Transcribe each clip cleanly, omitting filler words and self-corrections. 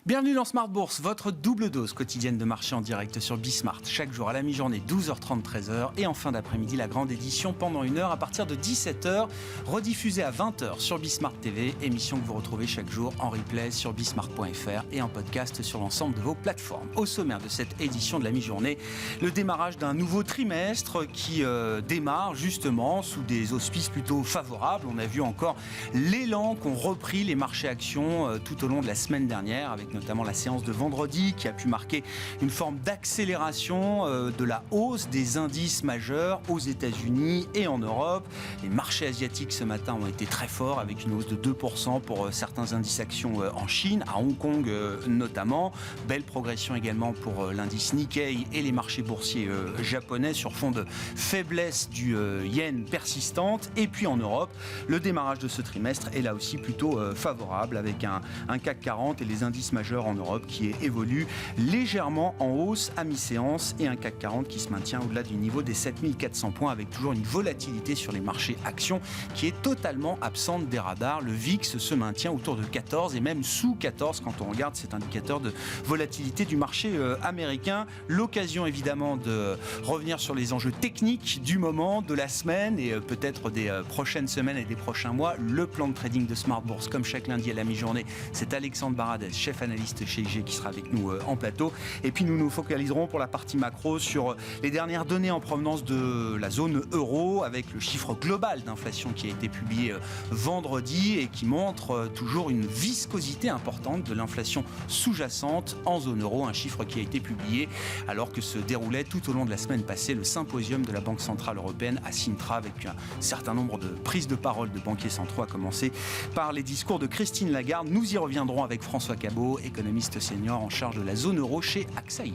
Bienvenue dans Smart Bourse, votre double dose quotidienne de marché en direct sur Bismart. Chaque jour à la mi-journée, 12h30, 13h. Et en fin d'après-midi, la grande édition pendant 1 heure à partir de 17h. Rediffusée à 20h sur Bismart TV. Émission que vous retrouvez chaque jour en replay sur bismart.fr et en podcast sur l'ensemble de vos plateformes. Au sommaire de cette édition de la mi-journée, le démarrage d'un nouveau trimestre qui démarre justement sous des auspices plutôt favorables. On a vu encore l'élan qu'ont repris les marchés actions tout au long de la semaine dernière, avec notamment la séance de vendredi qui a pu marquer une forme d'accélération de la hausse des indices majeurs aux États-Unis et en Europe. Les marchés asiatiques ce matin ont été très forts avec une hausse de 2% pour certains indices actions en Chine, à Hong Kong notamment. Belle progression également pour l'indice Nikkei et les marchés boursiers japonais sur fond de faiblesse du yen persistante. Et puis en Europe, le démarrage de ce trimestre est là aussi plutôt favorable avec un CAC 40 et les indices majeurs en Europe qui évolue légèrement en hausse à mi-séance et un CAC 40 qui se maintient au-delà du niveau des 7400 points avec toujours une volatilité sur les marchés actions qui est totalement absente des radars. Le VIX se maintient autour de 14 et même sous 14 quand on regarde cet indicateur de volatilité du marché américain. L'occasion évidemment de revenir sur les enjeux techniques du moment, de la semaine et peut-être des prochaines semaines et des prochains mois. Le plan de trading de Smart Bourse, comme chaque lundi à la mi-journée, c'est Alexandre Baradez, chef analyste chez IG, qui sera avec nous en plateau. Et puis nous nous focaliserons pour la partie macro sur les dernières données en provenance de la zone euro, avec le chiffre global d'inflation qui a été publié vendredi et qui montre toujours une viscosité importante de l'inflation sous-jacente en zone euro, un chiffre qui a été publié alors que se déroulait tout au long de la semaine passée le symposium de la Banque Centrale Européenne à Sintra, avec un certain nombre de prises de parole de banquiers centraux, à commencer par les discours de Christine Lagarde. Nous y reviendrons avec François Cabot, économiste senior en charge de la zone euro chez AXA IM.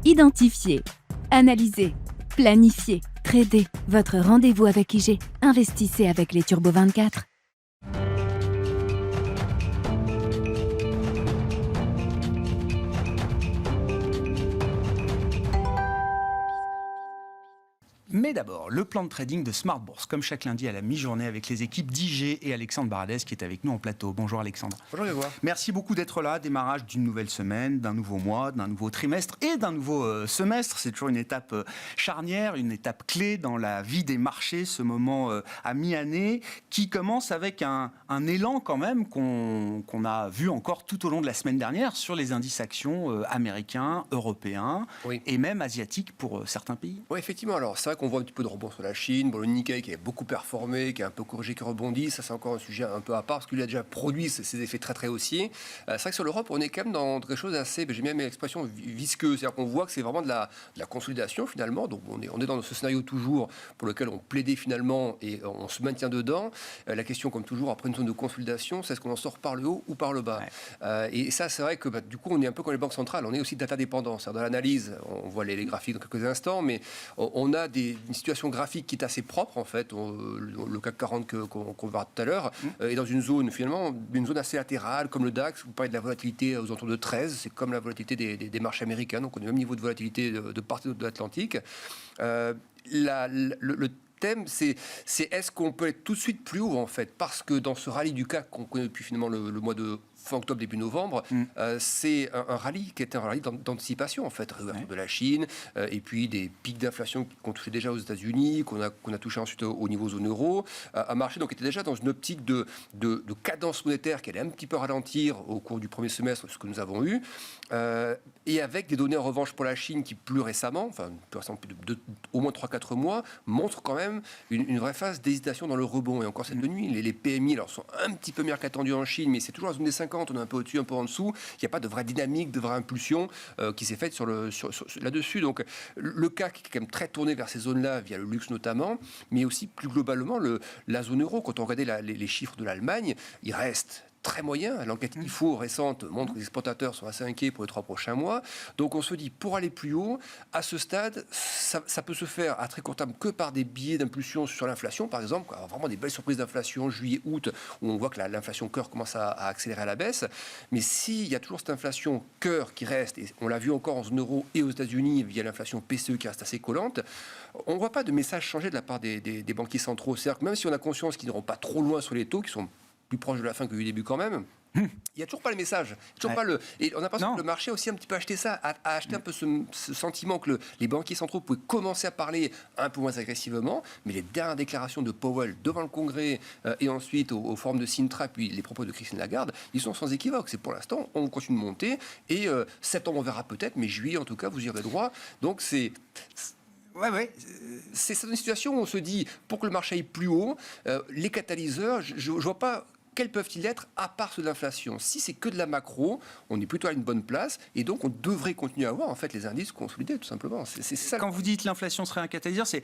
Identifier, analyser, planifier, trader. Votre rendez-vous avec IG. Investissez avec les Turbo 24. Mais d'abord, le plan de trading de Smart Bourse, comme chaque lundi à la mi-journée avec les équipes d'IG et Alexandre Baradez qui est avec nous en plateau. Bonjour Alexandre. Bonjour Grégoire. Merci beaucoup d'être là. Démarrage d'une nouvelle semaine, d'un nouveau mois, d'un nouveau trimestre et d'un nouveau semestre. C'est toujours une étape charnière, une étape clé dans la vie des marchés, ce moment à mi-année qui commence avec un élan quand même qu'on a vu encore tout au long de la semaine dernière sur les indices actions américains, européens et même asiatiques pour certains pays. Oui, effectivement. Alors, c'est vrai qu'on voit un petit peu de rebond sur la Chine. Bon, le Nikkei qui a beaucoup performé, qui a un peu corrigé, qui rebondit. Ça, c'est encore un sujet un peu à part parce qu'il a déjà produit ces effets très, très haussiers. C'est vrai que sur l'Europe, on est quand même dans quelque chose d'assez, j'aime bien l'expression visqueux. C'est-à-dire qu'on voit que c'est vraiment de la consolidation finalement. Donc, on est dans ce scénario toujours pour lequel on plaidait finalement et on se maintient dedans. La question, comme toujours, après une zone de consolidation, c'est est-ce qu'on en sort par le haut ou par le bas. Et ça, c'est vrai que du coup, on est un peu comme les banques centrales. On est aussi data dépendant. C'est-à-dire dans l'analyse, on voit les graphiques dans quelques instants, mais on a une situation graphique qui est assez propre en fait. Le CAC 40 qu'on verra tout à l'heure est dans une zone finalement, une zone assez latérale comme le DAX. Vous parlez de la volatilité aux alentours de 13, c'est comme la volatilité des marchés américains, donc on est au même niveau de volatilité de part et d'autre de l'Atlantique. Le thème, c'est est-ce qu'on peut être tout de suite plus haut en fait, parce que dans ce rallye du CAC qu'on connaît depuis finalement le mois de fin octobre, début novembre, c'est un rallye qui était un rallye d'anticipation en fait, réouverture de la Chine, et puis des pics d'inflation qu'on touchait déjà aux États-Unis, qu'on a touché ensuite au niveau zone euro, un marché donc était déjà dans une optique de cadence monétaire qui allait un petit peu ralentir au cours du premier semestre, ce que nous avons eu, et avec des données en revanche pour la Chine qui plus récemment, au moins 3-4 mois, montrent quand même une vraie phase d'hésitation dans le rebond. Et encore cette nuit, les PMI alors, sont un petit peu meilleurs qu'attendus en Chine, mais c'est toujours la zone des 50, on est un peu au-dessus, un peu en dessous. Il n'y a pas de vraie dynamique, de vraie impulsion qui s'est faite là-dessus. Donc le CAC est quand même très tourné vers ces zones-là, via le luxe notamment, mais aussi plus globalement la zone euro. Quand on regardait les chiffres de l'Allemagne, il reste très moyen. L'enquête IFO récente montre que les exportateurs sont assez inquiets pour les 3 prochains mois. Donc on se dit, pour aller plus haut, à ce stade, ça peut se faire à très court terme que par des biais d'impulsion sur l'inflation, par exemple, vraiment des belles surprises d'inflation, juillet, août, où on voit que l'inflation cœur commence à accélérer à la baisse. Mais s'il y a toujours cette inflation cœur qui reste, et on l'a vu encore en zone euro et aux États-Unis via l'inflation PCE qui reste assez collante, on ne voit pas de message changer de la part des banquiers centraux. C'est-à-dire que même si on a conscience qu'ils n'iront pas trop loin sur les taux, qui sont plus proche de la fin que du début quand même, Il n'y a toujours pas le message. Toujours pas et on a l'impression que le marché a aussi un petit peu acheté ça, a acheté un peu ce sentiment que les banquiers centraux pouvaient commencer à parler un peu moins agressivement, mais les dernières déclarations de Powell devant le Congrès et ensuite aux formes de Sintra, puis les propos de Christine Lagarde, ils sont sans équivoque. C'est pour l'instant, on continue de monter et septembre on verra peut-être, mais juillet en tout cas, vous irez droit. Donc c'est une situation où on se dit, pour que le marché aille plus haut, les catalyseurs, je ne vois pas quels peuvent-ils être à part ceux de l'inflation. Si c'est que de la macro, on est plutôt à une bonne place et donc on devrait continuer à avoir en fait les indices consolidés tout simplement. C'est ça. Quand vous dites l'inflation serait un catalyseur, c'est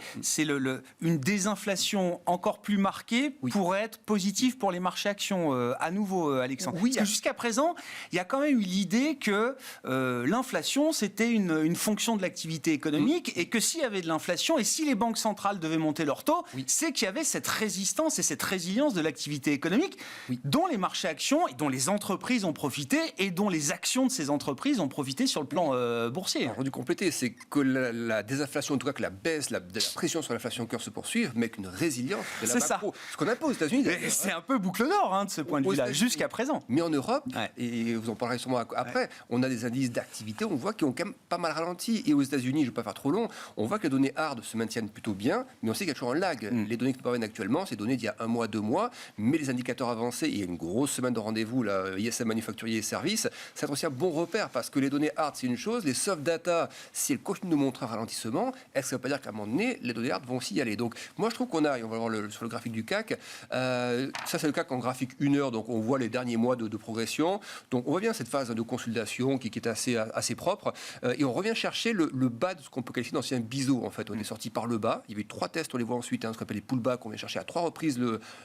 une désinflation encore plus marquée pourrait être positive pour les marchés actions à nouveau, Alexandre. Oui, parce que jusqu'à présent, il y a quand même eu l'idée que l'inflation c'était une fonction de l'activité économique et que s'il y avait de l'inflation et si les banques centrales devaient monter leurs taux, c'est qu'il y avait cette résistance et cette résilience de l'activité économique. Dont les marchés actions et dont les entreprises ont profité et dont les actions de ces entreprises ont profité sur le plan boursier. Alors, dû compléter, c'est que la désinflation, en tout cas que la baisse, la pression sur l'inflation cœur se poursuive, mais qu'une résilience de la macro. Ce qu'on a pas aux États-Unis. C'est un peu boucle d'or de ce point de vue-là, jusqu'à présent. Mais en Europe, et vous en parlerez sûrement après, on a des indices d'activité, on voit qu'ils ont quand même pas mal ralenti. Et aux États-Unis, je ne vais pas faire trop long, on voit que les données hard se maintiennent plutôt bien, mais on sait qu'il y a toujours un lag. Les données qui nous parviennent actuellement, c'est données d'il y a 1 mois, 2 mois, mais les indicateurs avancés, il y a une grosse semaine de rendez-vous, là, ISM manufacturier et services, c'est aussi un bon repère parce que les données hard, c'est une chose, les soft data, si elles continuent de montrer un ralentissement, est-ce que ça ne veut pas dire qu'à un moment donné, les données hard vont aussi y aller? Donc, moi, je trouve qu'on a, et on va voir sur le graphique du CAC, ça, c'est le CAC en graphique 1 heure, donc on voit les derniers mois de progression. Donc, on voit bien cette phase de consolidation qui est assez propre, et on revient chercher le bas de ce qu'on peut qualifier d'ancien biseau, en fait. On est sorti par le bas, il y avait eu 3 tests, on les voit ensuite, ce qu'on appelle les pullbacks, on vient chercher à 3 reprises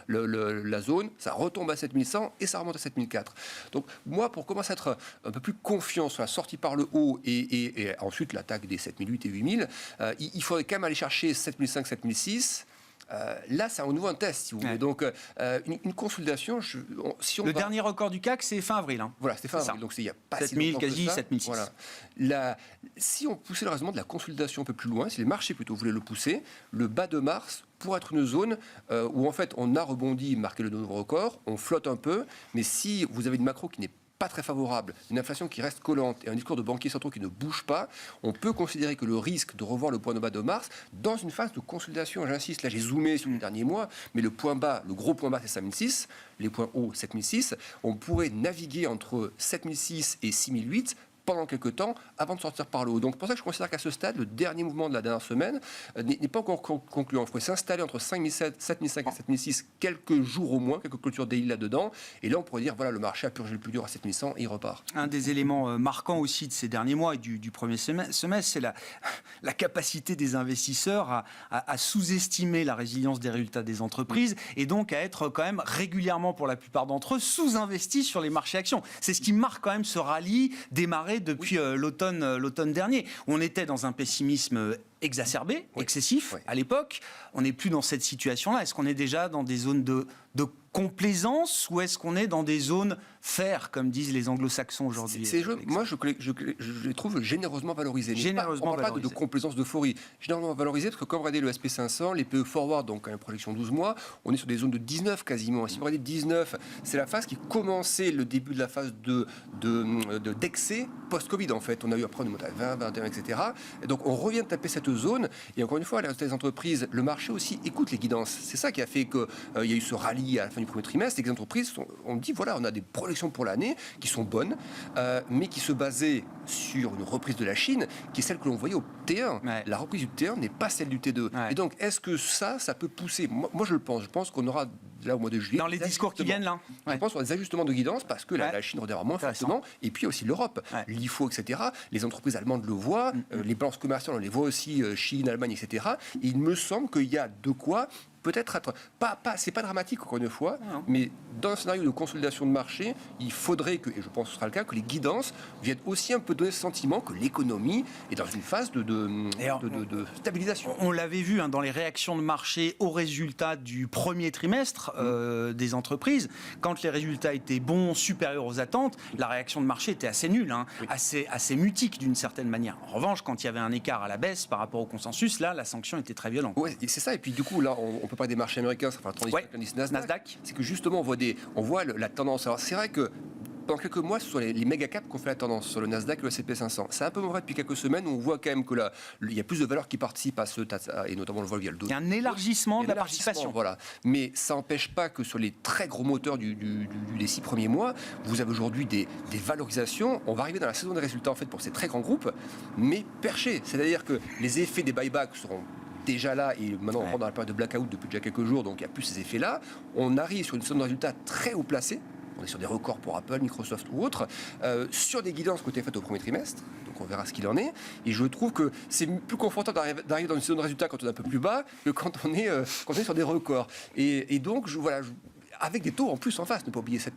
la zone, ça retombe à 7100 et ça remonte à 7004. Donc moi, pour commencer à être un peu plus confiant sur la sortie par le haut et ensuite l'attaque des 7008 et 8000, il faudrait quand même aller chercher 7005, 7006. Là, c'est à nouveau un test, si vous voulez. Donc, une consolidation. Le dernier record du CAC, c'est fin avril. Voilà, c'était fin avril. Donc, il n'y a pas 7000, quasi 7006. Voilà. Si on poussait le raisonnement de la consolidation un peu plus loin, si les marchés plutôt voulaient le pousser, le bas de mars pour être une zone où en fait on a rebondi, marqué le nouveau record, on flotte un peu, mais si vous avez une macro qui n'est pas très favorable, une inflation qui reste collante et un discours de banquiers centraux qui ne bouge pas, on peut considérer que le risque de revoir le point de bas de mars dans une phase de consolidation, j'insiste, là j'ai zoomé sur les derniers mois, mais le point bas, le gros point bas c'est 5006, les points hauts 7006, on pourrait naviguer entre 7006 et 6008 pendant quelques temps avant de sortir par le haut. Donc c'est pour ça que je considère qu'à ce stade, le dernier mouvement de la dernière semaine n'est pas encore concluant. Il faut s'installer entre 5007, 7005 et 7006 quelques jours au moins, quelques clôtures daily là-dedans. Et là, on pourrait dire, voilà, le marché a purgé le plus dur à 7100 et il repart. Un des éléments marquants aussi de ces derniers mois et du premier semestre, c'est la capacité des investisseurs à sous-estimer la résilience des résultats des entreprises et donc à être quand même régulièrement, pour la plupart d'entre eux, sous-investis sur les marchés actions. C'est ce qui marque quand même ce rallye démarré depuis l'automne dernier. On était dans un pessimisme exacerbé, excessif à l'époque. On n'est plus dans cette situation-là. Est-ce qu'on est déjà dans des zones de complaisance ou est-ce qu'on est dans des zones faire, comme disent les anglo-saxons aujourd'hui? Moi, je les trouve généreusement valorisés. On ne parle pas de complaisance, d'euphorie. Généralement valorisés parce que quand vous regardez le SP500, les PE forward, donc une projection 12 mois, on est sur des zones de 19 quasiment. Si vous regardez 19, c'est la phase qui commençait le début de la phase d'excès post-Covid en fait. On a eu après, on est monté à 20, 21, etc. Et donc on revient taper cette zone. Et encore une fois, les résultats des entreprises, le marché aussi écoute les guidances. C'est ça qui a fait qu'il y a eu ce rallye à la fin du premier trimestre. Et que les entreprises, on dit voilà, on a des projections pour l'année qui sont bonnes, mais qui se basaient sur une reprise de la Chine, qui est celle que l'on voyait au T1. La reprise du T1 n'est pas celle du T2. Et donc, est-ce que ça peut pousser? Moi, je le pense. Je pense qu'on aura, là, au mois de juillet... Dans les discours qui viennent, là. Je pense qu'on a des ajustements de guidance parce que la Chine redémarre moins fortement. Et puis aussi l'Europe. L'IFO, etc. Les entreprises allemandes le voient. Les balances commerciales, on les voit aussi, Chine, Allemagne, etc. Et il me semble qu'il y a de quoi... peut-être être c'est pas dramatique encore une fois, mais dans un scénario de consolidation de marché, il faudrait que, et je pense que ce sera le cas, que les guidances viennent aussi un peu donner ce sentiment que l'économie est dans une phase de stabilisation. On l'avait vu dans les réactions de marché aux résultats du premier trimestre des entreprises. Quand les résultats étaient bons, supérieurs aux attentes, la réaction de marché était assez nulle, assez mutique d'une certaine manière. En revanche, quand il y avait un écart à la baisse par rapport au consensus, là, la sanction était très violente. Oui, c'est ça. Et puis du coup, là, on peut peut parler des marchés américains, ça fera la transition avec l'indice Nasdaq. C'est que justement, on voit la tendance. Alors, c'est vrai que pendant quelques mois, ce sont les méga caps qui ont fait la tendance sur le Nasdaq et le S&P 500. C'est un peu vrai depuis quelques semaines où on voit quand même que il y a plus de valeurs qui participent à et notamment le vol via le dos. Il y a un élargissement de la participation. Voilà. Mais ça n'empêche pas que sur les très gros moteurs des 6 premiers mois, vous avez aujourd'hui des valorisations. On va arriver dans la saison des résultats en fait pour ces très grands groupes, mais perchés. C'est-à-dire que les effets des buybacks seront déjà là, et maintenant on rentre dans la période de blackout depuis déjà quelques jours, donc il n'y a plus ces effets-là. On arrive sur une saison de résultats très haut placée. On est sur des records pour Apple, Microsoft ou autres, sur des guidances qui ont été faites au premier trimestre. Donc on verra ce qu'il en est. Et je trouve que c'est plus confortable d'arriver dans une saison de résultats quand on est un peu plus bas que quand on est sur des records. Et donc, avec des taux en plus en face, ne pas oublier cette...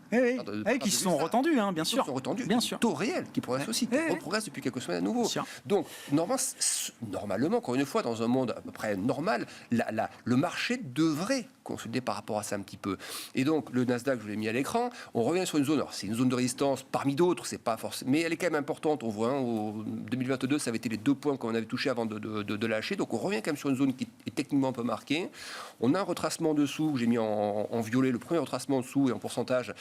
qui se sont retendus, bien sûr. Qui sont retendus, bien sûr. Taux réels qui progressent aussi, qui progressent depuis quelques semaines à nouveau. Donc, normalement, encore une fois, dans un monde à peu près normal, le marché devrait consolider par rapport à ça un petit peu. Et donc, le Nasdaq, je vous l'ai mis à l'écran, on revient sur une zone, alors c'est une zone de résistance parmi d'autres, c'est pas forcément, mais elle est quand même importante. On voit, au 2022, ça avait été les 2 points qu'on avait touchés avant de lâcher. Donc, on revient quand même sur une zone qui est techniquement un peu marquée. On a un retracement dessous, j'ai mis en violet le premier retracement en dessous et en pourcentage.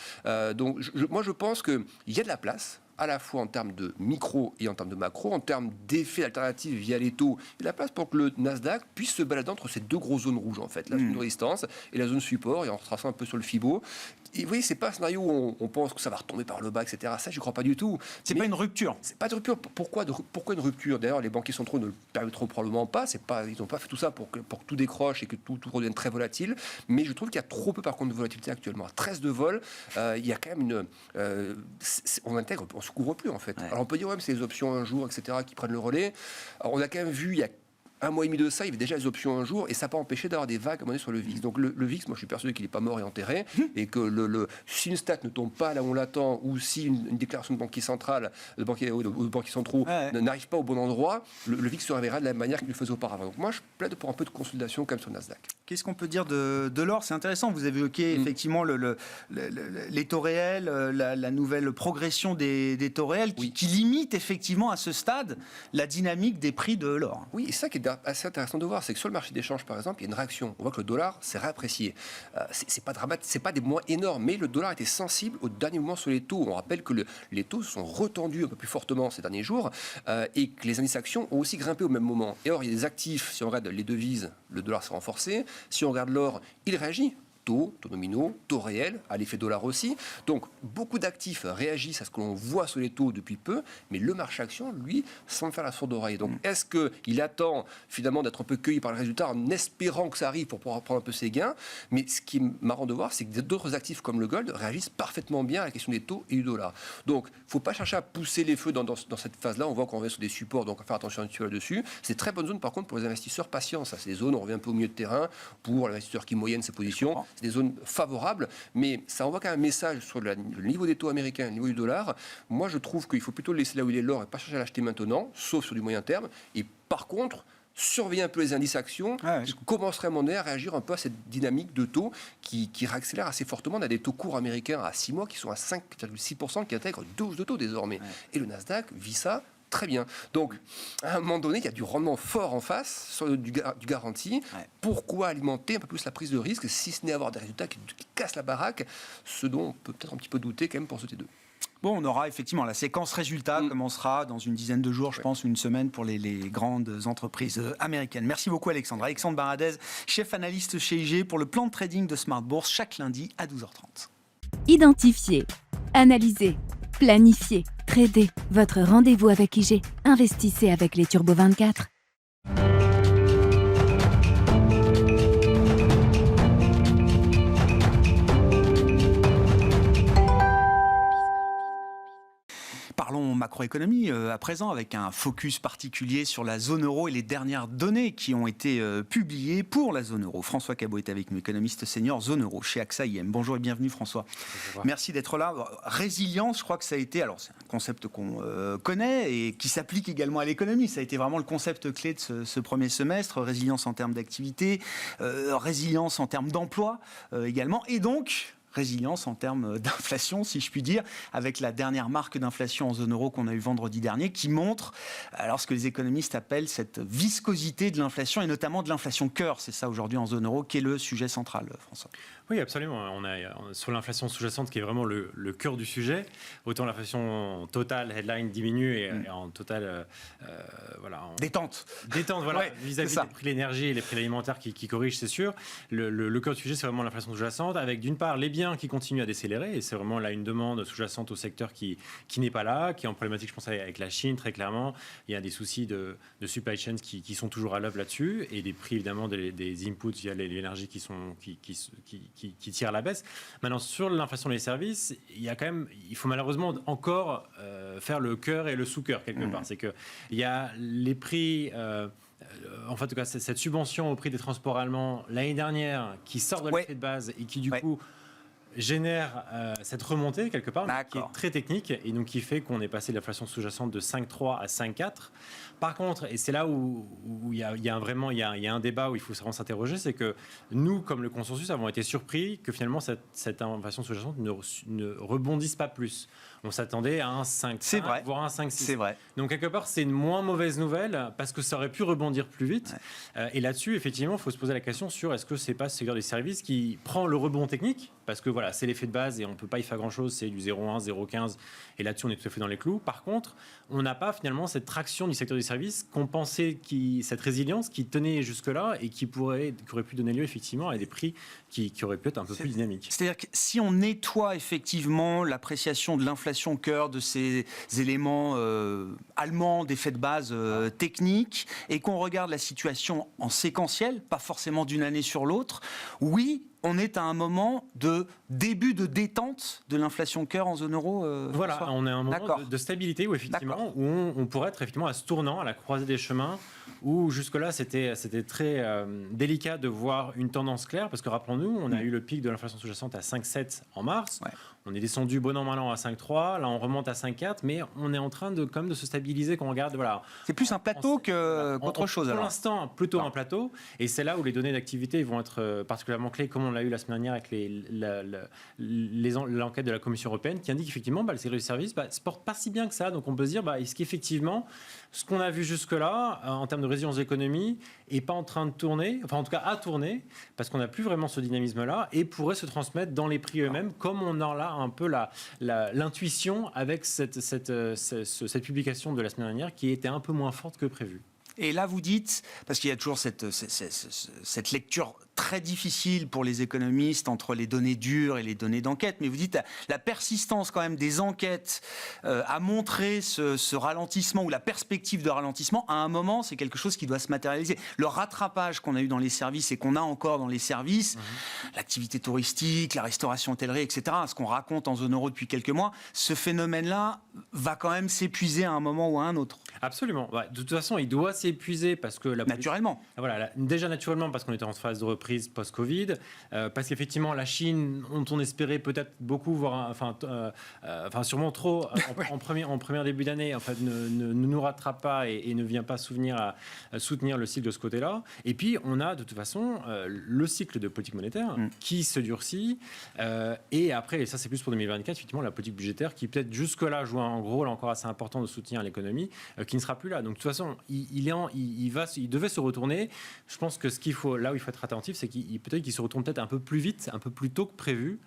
Donc, moi, je pense qu'il y a de la place, à la fois en termes de micro et en termes de macro, en termes d'effets alternatifs via les taux. Il y a la place pour que le Nasdaq puisse se balader entre ces 2 grosses zones rouges, en fait, la zone de résistance et la zone support, et en retraçant un peu sur le Fibo. Et vous voyez, c'est pas un scénario où on pense que ça va retomber par le bas, etc. Ça, je crois pas du tout. C'est pas une rupture. C'est pas de rupture. Pourquoi une rupture? D'ailleurs, les banquiers centraux ne le permettront probablement pas. Ils n'ont pas fait tout ça pour que tout décroche et que tout redevienne très volatile. Mais je trouve qu'il y a trop peu, par contre, de volatilité actuellement. À 13 de vol, il y a quand même on se couvre plus, en fait. Alors, on peut dire, c'est les options un jour, etc., qui prennent le relais. Alors, on a quand même vu, il y a 1 mois et demi de ça, il y avait déjà les options un jour, et ça n'a pas empêché d'avoir des vagues à un moment donné sur le VIX. Donc le VIX, moi je suis persuadé qu'il n'est pas mort et enterré, et que si une stat ne tombe pas là où on l'attend, ou si une déclaration de banquier central, de banquiers centraux n'arrive pas au bon endroit, le VIX se réveillera de la même manière qu'il le faisait auparavant. Donc moi je plaide pour un peu de consolidation comme sur le Nasdaq. Qu'est-ce qu'on peut dire de l'or? C'est intéressant, vous avez évoqué effectivement les taux réels, la nouvelle progression des taux réels qui limite effectivement à ce stade la dynamique des prix de l'or. Oui, et ça qui est assez intéressant de voir, c'est que sur le marché d'échange, par exemple, il y a une réaction. On voit que le dollar s'est réapprécié. C'est pas dramatique, c'est pas des mois énormes, mais le dollar était sensible au dernier mouvement sur les taux. On rappelle que les taux se sont retendus un peu plus fortement ces derniers jours et que les indices actions ont aussi grimpé au même moment. Et or, il y a des actifs, si on regarde les devises, le dollar s'est renforcé. Si on regarde l'or, il réagit. Taux nominaux, taux réels, à l'effet dollar aussi. Donc, beaucoup d'actifs réagissent à ce que l'on voit sur les taux depuis peu, mais le marché action, lui, semble faire la sourde oreille. Donc, est-ce qu'il attend finalement d'être un peu cueilli par le résultat en espérant que ça arrive pour pouvoir prendre un peu ses gains? Mais ce qui est marrant de voir, c'est que d'autres actifs comme le gold réagissent parfaitement bien à la question des taux et du dollar. Donc, il ne faut pas chercher à pousser les feux dans cette phase-là. On voit qu'on revient sur des supports, donc on va faire attention là-dessus. C'est très bonne zone, par contre, pour les investisseurs patients. Ça, c'est des zones, on revient un peu au milieu de terrain pour l'investisseur qui moyenne ses positions. C'est des zones favorables, mais ça envoie quand même un message sur le niveau des taux américains, le niveau du dollar. Moi, je trouve qu'il faut plutôt le laisser là où il est l'or et pas chercher à l'acheter maintenant, sauf sur du moyen terme. Et par contre, surveiller un peu les indices actions qui commenceraient à un moment donné à réagir un peu à cette dynamique de taux qui réaccélère assez fortement. On a des taux courts américains à 6 mois qui sont à 5,6%, qui intègrent 12 de taux désormais. Et le Nasdaq vit ça très bien. Donc, à un moment donné, il y a du rendement fort en face, sur du garanti. Pourquoi alimenter un peu plus la prise de risque, si ce n'est avoir des résultats qui cassent la baraque, ce dont on peut peut-être un petit peu douter quand même pour ce T2. Bon, on aura effectivement la séquence résultats commencera dans une dizaine de jours, je pense, une semaine pour les grandes entreprises américaines. Merci beaucoup Alexandre. Alexandre Baradez, chef analyste chez IG pour le plan de trading de Smart Bourse, chaque lundi à 12h30. Identifier, analyser, planifier, trader. Votre rendez-vous avec IG. Investissez avec les Turbo 24. Parlons macroéconomie à présent avec un focus particulier sur la zone euro et les dernières données qui ont été publiées pour la zone euro. François Cabot est avec nous, économiste senior zone euro chez AXA IM. Bonjour et bienvenue François. Bonjour. Merci d'être là. Résilience, je crois que ça a été, alors c'est un concept qu'on connaît et qui s'applique également à l'économie. Ça a été vraiment le concept clé de ce premier semestre. Résilience en termes d'activité, résilience en termes d'emploi également et donc résilience en termes d'inflation, si je puis dire, avec la dernière marque d'inflation en zone euro qu'on a eu vendredi dernier, qui montre alors ce que les économistes appellent cette viscosité de l'inflation, et notamment de l'inflation cœur. C'est ça aujourd'hui en zone euro qui est le sujet central, François. Oui, absolument. On a sur l'inflation sous-jacente qui est vraiment le cœur du sujet. Autant l'inflation totale, headline, diminue et en total, détente, voilà, ouais, vis-à-vis des prix de l'énergie et les prix alimentaires qui corrigent, c'est sûr. Le cœur du sujet, c'est vraiment l'inflation sous-jacente, avec d'une part les biens qui continuent à décélérer, et c'est vraiment là une demande sous-jacente au secteur qui n'est pas là, qui est en problématique, je pense, avec la Chine, très clairement. Il y a des soucis de supply chain qui sont toujours à l'œuvre là-dessus, et des prix, évidemment, des inputs via l'énergie qui tirent à la baisse. Maintenant, sur l'inflation des services, il faut malheureusement encore faire le cœur et le sous-cœur quelque part. C'est qu'il y a les prix... en fait, en tout cas, cette subvention au prix des transports allemands l'année dernière qui sort de l'effet de base et qui, du coup, génère cette remontée quelque part, qui est très technique, et donc qui fait qu'on est passé de l'inflation sous-jacente de 5,3 à 5,4. Par contre, et c'est là où il y a un débat où il faut vraiment s'interroger, c'est que nous, comme le consensus, avons été surpris que finalement cette inflation sous-jacente ne rebondisse pas plus. On s'attendait à un 5,5, voire un 5,6. C'est vrai. Donc quelque part, c'est une moins mauvaise nouvelle parce que ça aurait pu rebondir plus vite. Et là-dessus, effectivement, il faut se poser la question sur est-ce que c'est pas ce secteur des services qui prend le rebond technique, parce que voilà, c'est l'effet de base et on ne peut pas y faire grand-chose, c'est du 0,1, 0,15, et là-dessus, on est tout à fait dans les clous. Par contre, on n'a pas finalement cette traction du secteur des services qu'on pensait, cette résilience qui tenait jusque-là et qui aurait pu donner lieu effectivement à des prix qui auraient pu être un peu plus dynamiques. C'est-à-dire que si on nettoie effectivement l'appréciation de l'inflation cœur, de ces éléments allemands, d'effets de base techniques, et qu'on regarde la situation en séquentiel, pas forcément d'une année sur l'autre, oui, on est à un moment de début de détente de l'inflation cœur en zone euro. Voilà, on est à un moment de stabilité où effectivement, où on pourrait être effectivement à ce tournant, à la croisée des chemins, où jusque-là c'était très délicat de voir une tendance claire, parce que rappelons-nous, on a eu le pic de l'inflation sous-jacente à 5,7 en mars. On est descendu bon an mal an à 5,3, là on remonte à 5,4, mais on est en train quand même de se stabiliser quand on regarde. Voilà. C'est plus un plateau qu'autre chose. Pour l'instant, plutôt un plateau, et c'est là où les données d'activité vont être particulièrement clés, comme on l'a eu la semaine dernière avec l'enquête de la Commission européenne qui indique effectivement le secteur du service se porte pas si bien que ça. Donc on peut se dire, est-ce qu'effectivement ce qu'on a vu jusque-là en termes de résilience de l'économie n'est pas en train de tourner, enfin en tout cas à tourner, parce qu'on n'a plus vraiment ce dynamisme-là, et pourrait se transmettre dans les prix eux-mêmes, comme on a là un peu l'intuition avec cette publication de la semaine dernière qui était un peu moins forte que prévu. Et là, vous dites, parce qu'il y a toujours cette lecture très difficile pour les économistes entre les données dures et les données d'enquête, mais vous dites la persistance quand même des enquêtes a montré ce ralentissement ou la perspective de ralentissement. À un moment, c'est quelque chose qui doit se matérialiser. Le rattrapage qu'on a eu dans les services et qu'on a encore dans les services, l'activité touristique, la restauration hôtellerie, etc., ce qu'on raconte en zone euro depuis quelques mois, ce phénomène-là va quand même s'épuiser à un moment ou à un autre. Absolument. De toute façon, il doit s'épuiser parce que naturellement. Voilà, déjà naturellement parce qu'on était en phase de reprise post-Covid, parce qu'effectivement la Chine, on espérait peut-être beaucoup, voire sûrement trop en premier début d'année, en fait, ne nous rattrape pas et ne vient pas soutenir le cycle de ce côté-là. Et puis on a de toute façon le cycle de politique monétaire qui se durcit, et après, et ça c'est plus pour 2024, effectivement la politique budgétaire qui peut-être jusque-là joue un rôle encore assez important de soutien à l'économie, qui ne sera plus là. Donc de toute façon, il devait se retourner. Je pense que là où il faut être attentif, c'est peut-être qu'il se retourne peut-être un peu plus vite, un peu plus tôt que prévu,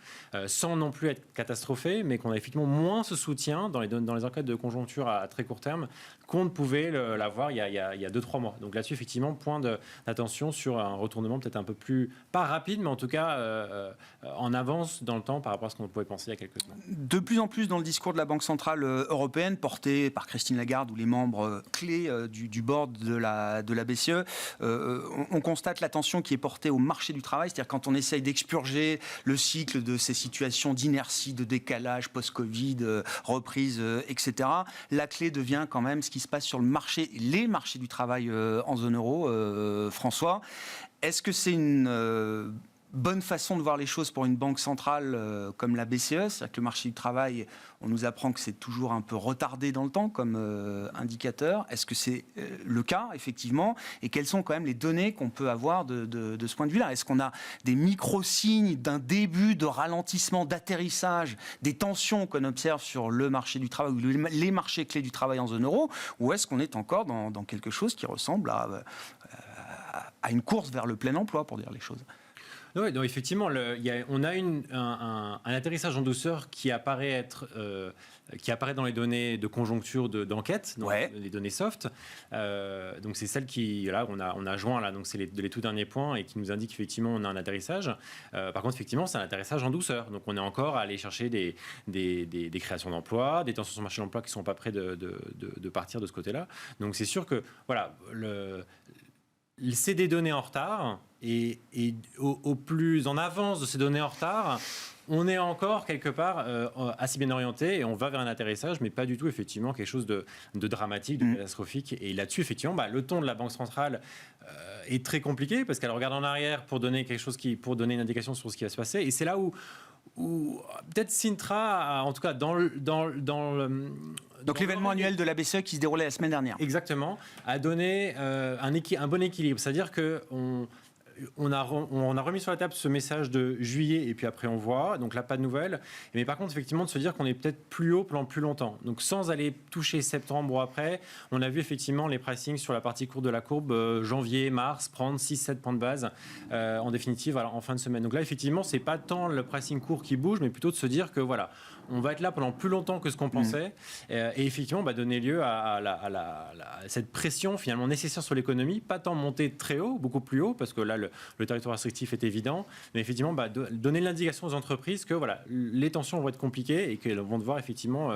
sans non plus être catastrophé, mais qu'on a effectivement moins ce soutien dans les enquêtes de conjoncture à très court terme qu'on ne pouvait l'avoir il y a 2-3 mois. Donc là-dessus, effectivement, point d'attention sur un retournement peut-être un peu plus, pas rapide, mais en tout cas en avance dans le temps par rapport à ce qu'on pouvait penser il y a quelques semaines. De plus en plus dans le discours de la Banque Centrale Européenne, porté par Christine Lagarde ou les membres clés du board de la BCE, on constate l'attention qui est portée au marché du travail, c'est-à-dire quand on essaye d'expurger le cycle de ces situations d'inertie, de décalage post-Covid, reprise, etc. La clé devient quand même ce qui se passe sur les marchés du travail en zone euro. François, est-ce que c'est une bonne façon de voir les choses pour une banque centrale comme la BCE, c'est-à-dire que le marché du travail, on nous apprend que c'est toujours un peu retardé dans le temps comme indicateur. Est-ce que c'est le cas, effectivement? Et quelles sont quand même les données qu'on peut avoir de ce point de vue-là? Est-ce qu'on a des micro-signes d'un début de ralentissement, d'atterrissage, des tensions qu'on observe sur le marché du travail ou les marchés clés du travail en zone euro? Ou est-ce qu'on est encore dans quelque chose qui ressemble à une course vers le plein emploi, pour dire les choses? Oui, donc effectivement, on a un atterrissage en douceur qui apparaît dans les données de conjoncture d'enquête, donc les données soft. Donc c'est celle qui, là, on a joint là, donc c'est les tout derniers points et qui nous indique effectivement on a un atterrissage. Par contre, effectivement, c'est un atterrissage en douceur. Donc on est encore à aller chercher des créations d'emplois, des tensions sur le marché de l'emploi qui sont pas près de partir de ce côté-là. Donc c'est sûr que voilà, c'est des données en retard et au plus en avance de ces données en retard, on est encore quelque part assez bien orienté et on va vers un atterrissage, mais pas du tout effectivement quelque chose de dramatique, de catastrophique. Et là-dessus, effectivement, le ton de la Banque centrale est très compliqué parce qu'elle regarde en arrière pour donner pour donner une indication sur ce qui va se passer. Et c'est là où peut-être Sintra, en tout cas dans donc l'événement annuel de la BCE qui se déroulait la semaine dernière. Exactement, a donné un bon équilibre. C'est-à-dire qu'on a remis sur la table ce message de juillet et puis après on voit, donc là pas de nouvelles. Mais par contre effectivement de se dire qu'on est peut-être plus haut pendant plus longtemps. Donc sans aller toucher septembre ou après, on a vu effectivement les pricing sur la partie courte de la courbe janvier, mars prendre 6-7 points de base en définitive en fin de semaine. Donc là effectivement c'est pas tant le pricing court qui bouge, mais plutôt de se dire que voilà, on va être là pendant plus longtemps que ce qu'on pensait et effectivement donner lieu à cette pression finalement nécessaire sur l'économie, pas tant monter très haut, beaucoup plus haut, parce que là le territoire restrictif est évident, mais effectivement donner l'indication aux entreprises que voilà, les tensions vont être compliquées et qu'elles vont devoir effectivement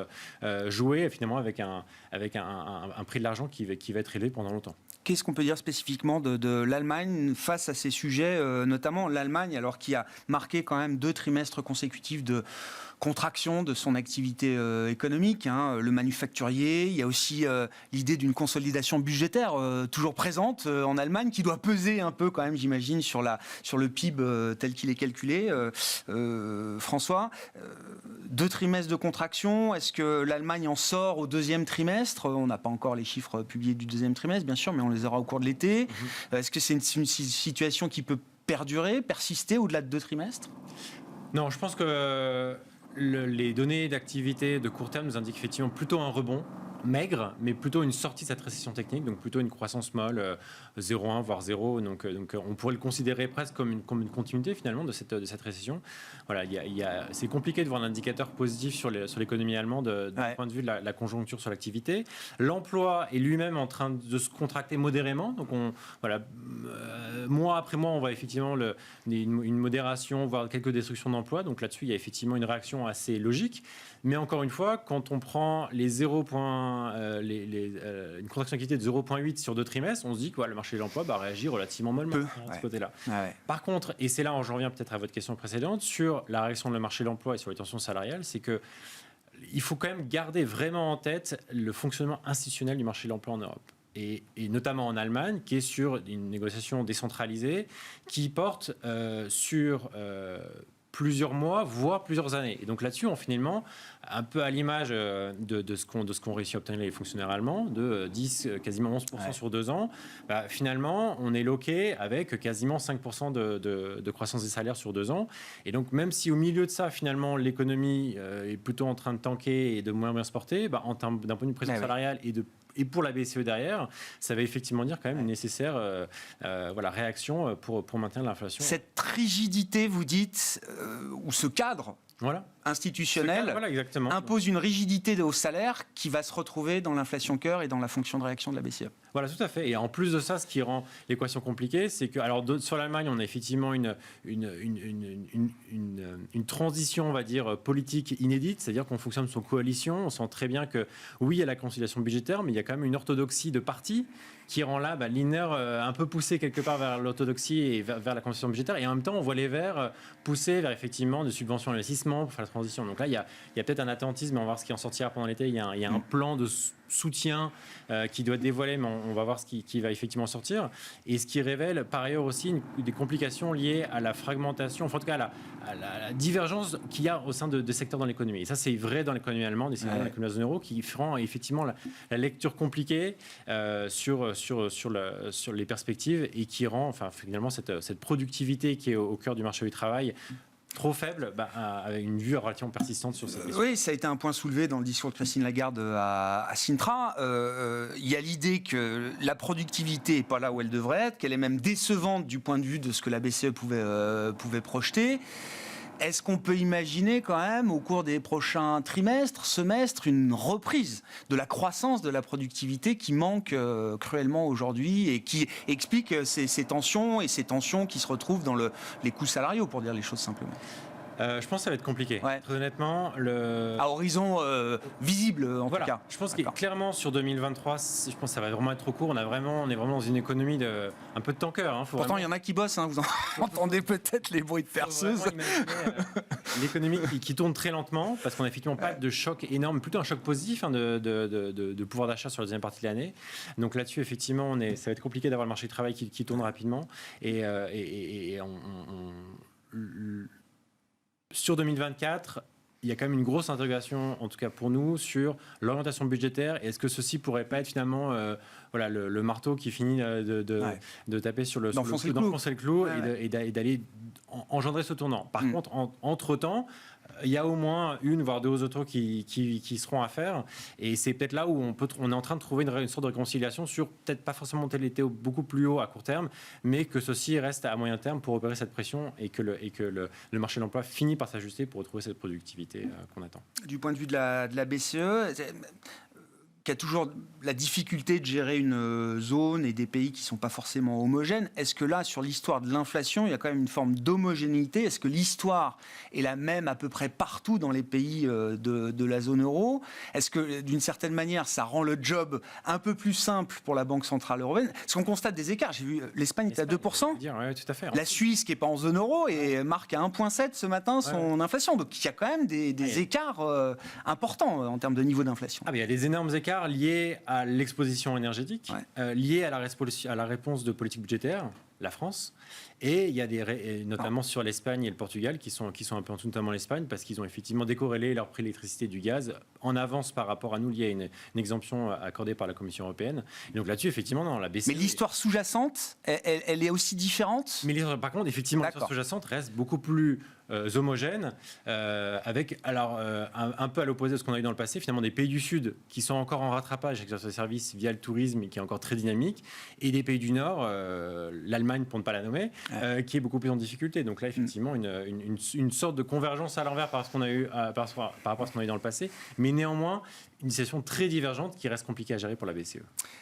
jouer finalement avec un prix de l'argent qui va être élevé pendant longtemps. Qu'est-ce qu'on peut dire spécifiquement de l'Allemagne face à ces sujets, notamment l'Allemagne, alors qui a marqué quand même 2 trimestres consécutifs de contraction de son activité économique, le manufacturier. Il y a aussi l'idée d'une consolidation budgétaire toujours présente en Allemagne, qui doit peser un peu quand même, j'imagine, sur le PIB tel qu'il est calculé. François, 2 trimestres de contraction, est-ce que l'Allemagne en sort au 2e trimestre? On n'a pas encore les chiffres publiés du 2e trimestre, bien sûr, mais on les aura au cours de l'été. Est-ce que c'est une situation qui peut perdurer, persister au-delà de 2 trimestres? Non, je pense que les données d'activité de court terme nous indiquent effectivement plutôt un rebond maigre, mais plutôt une sortie de cette récession technique, donc plutôt une croissance molle, 0,1 voire 0. Donc on pourrait le considérer presque comme une continuité finalement de cette récession. Voilà, c'est compliqué de voir un indicateur positif sur l'économie allemande du point de vue de la conjoncture sur l'activité. L'emploi est lui-même en train de se contracter modérément. Donc mois après mois, on voit effectivement une modération, voire quelques destructions d'emplois. Donc là-dessus, il y a effectivement une réaction assez logique. Mais encore une fois, quand on prend les une contraction d'activité de 0,8 sur 2 trimestres, on se dit que le marché de l'emploi réagit relativement mollement de ce côté-là. Par contre, et c'est là où j'en reviens peut-être à votre question précédente, sur la réaction de le marché de l'emploi et sur les tensions salariales, c'est que il faut quand même garder vraiment en tête le fonctionnement institutionnel du marché de l'emploi en Europe. Et notamment en Allemagne, qui est sur une négociation décentralisée, qui porte sur plusieurs mois, voire plusieurs années. Et donc là-dessus, finalement, un peu à l'image de ce qu'ont réussi à obtenir les fonctionnaires allemands, de 10, quasiment 11% sur 2 ans, finalement, on est loqué avec quasiment 5% de croissance des salaires sur 2 ans. Et donc, même si au milieu de ça, finalement, l'économie est plutôt en train de tanker et de moins bien se porter, d'un point de vue de pression salariale et pour la BCE derrière, ça va effectivement dire quand même une nécessaire réaction pour maintenir l'inflation. Cette rigidité, vous dites, ou ce cadre institutionnel impose une rigidité au salaire qui va se retrouver dans l'inflation cœur et dans la fonction de réaction de la BCE. Voilà, tout à fait. Et en plus de ça, ce qui rend l'équation compliquée, c'est que, sur l'Allemagne, on a effectivement une transition, on va dire, politique inédite, c'est-à-dire qu'on fonctionne sous coalition. On sent très bien que, oui, il y a la conciliation budgétaire, mais il y a quand même une orthodoxie de parti qui rend là l'INER un peu poussé quelque part vers l'orthodoxie et vers la conciliation budgétaire. Et en même temps, on voit les Verts pousser vers effectivement des subventions à l'investissement pour faire la transition. Donc là, il y a peut-être un attentisme, on va voir ce qui en sortira pendant l'été. Il y a un plan de soutien qui doit être dévoilé, mais on va voir ce qui va effectivement sortir. Et ce qui révèle par ailleurs aussi des complications liées à la fragmentation, enfin en tout cas à la divergence qu'il y a au sein de secteurs dans l'économie. Et ça, c'est vrai dans l'économie allemande et c'est vrai dans l'économie de la zone euro, qui feront effectivement la lecture compliquée sur les perspectives et qui rend finalement cette productivité qui est au cœur du marché du travail trop faible, avec une vue relativement persistante sur cette question. Oui, ça a été un point soulevé dans le discours de Christine Lagarde à Sintra. Il y a l'idée que la productivité n'est pas là où elle devrait être, qu'elle est même décevante du point de vue de ce que la BCE pouvait projeter. Est-ce qu'on peut imaginer quand même, au cours des prochains trimestres, semestres, une reprise de la croissance de la productivité qui manque cruellement aujourd'hui et qui explique ces tensions qui se retrouvent dans les coûts salariaux, pour dire les choses simplement? Je pense que ça va être compliqué. Ouais. Très honnêtement, à horizon visible en tout cas. Je pense que clairement sur 2023, je pense que ça va vraiment être trop court. On est vraiment dans une économie un peu de tanker. Pourtant, il y en a qui bossent. Vous entendez peut-être les bruits de perceuse. L'économie qui tourne très lentement parce qu'on n'a effectivement pas de choc énorme, plutôt un choc positif de pouvoir d'achat sur la deuxième partie de l'année. Donc là-dessus, effectivement, ça va être compliqué d'avoir le marché du travail qui tourne rapidement. Sur 2024, il y a quand même une grosse interrogation, en tout cas pour nous, sur l'orientation budgétaire. Est-ce que ceci pourrait pas être finalement le marteau qui finit de taper d'enfoncer le clou et d'aller engendrer ce tournant. Par contre, entre-temps, il y a au moins une, voire deux autres qui seront à faire. Et c'est peut-être là où on est en train de trouver une sorte de réconciliation sur peut-être pas forcément tel été beaucoup plus haut à court terme, mais que ceci reste à moyen terme pour opérer cette pression et que le marché de l'emploi finit par s'ajuster pour retrouver cette productivité qu'on attend. Du point de vue de la BCE, qui a toujours la difficulté de gérer une zone et des pays qui ne sont pas forcément homogènes. Est-ce que là, sur l'histoire de l'inflation, il y a quand même une forme d'homogénéité? Est-ce que l'histoire est la même à peu près partout dans les pays de la zone euro? Est-ce que, d'une certaine manière, ça rend le job un peu plus simple pour la Banque Centrale Européenne? Est-ce qu'on constate des écarts? J'ai vu l'Espagne est à 2%. Oui, tout à fait. La Suisse, qui n'est pas en zone euro, et marque à 1,7 ce matin son inflation. Donc, il y a quand même des écarts importants en termes de niveau d'inflation. Il y a des énormes écarts liés à l'exposition énergétique, liés à la réponse de politique budgétaire, la France, et il y a notamment sur l'Espagne et le Portugal qui sont un peu en dessous, notamment l'Espagne, parce qu'ils ont effectivement décorrélé leur prix de l'électricité et du gaz en avance par rapport à nous, lié à une exemption accordée par la Commission européenne. Et donc là-dessus, effectivement, dans la BCE... Mais l'histoire sous-jacente, elle est aussi différente? Mais par contre, effectivement, l'histoire sous-jacente reste beaucoup plus homogène, avec un peu à l'opposé de ce qu'on a eu dans le passé, finalement des pays du Sud qui sont encore en rattrapage avec leurs services via le tourisme et qui est encore très dynamique, et des pays du Nord, l'Allemagne pour ne pas la nommer, qui est beaucoup plus en difficulté. Donc là, effectivement, une sorte de convergence à l'envers par rapport à ce qu'on a eu dans le passé, mais néanmoins une situation très divergente qui reste compliquée à gérer pour la BCE.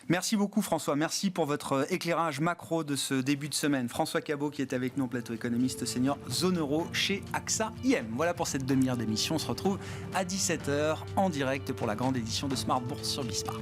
Merci beaucoup François, merci pour votre éclairage macro de ce début de semaine. François Cabot qui est avec nous en plateau, économiste senior zone euro chez AXA IM. Voilà pour cette demi-heure d'émission, on se retrouve à 17h en direct pour la grande édition de Smart Bourse sur Bismart.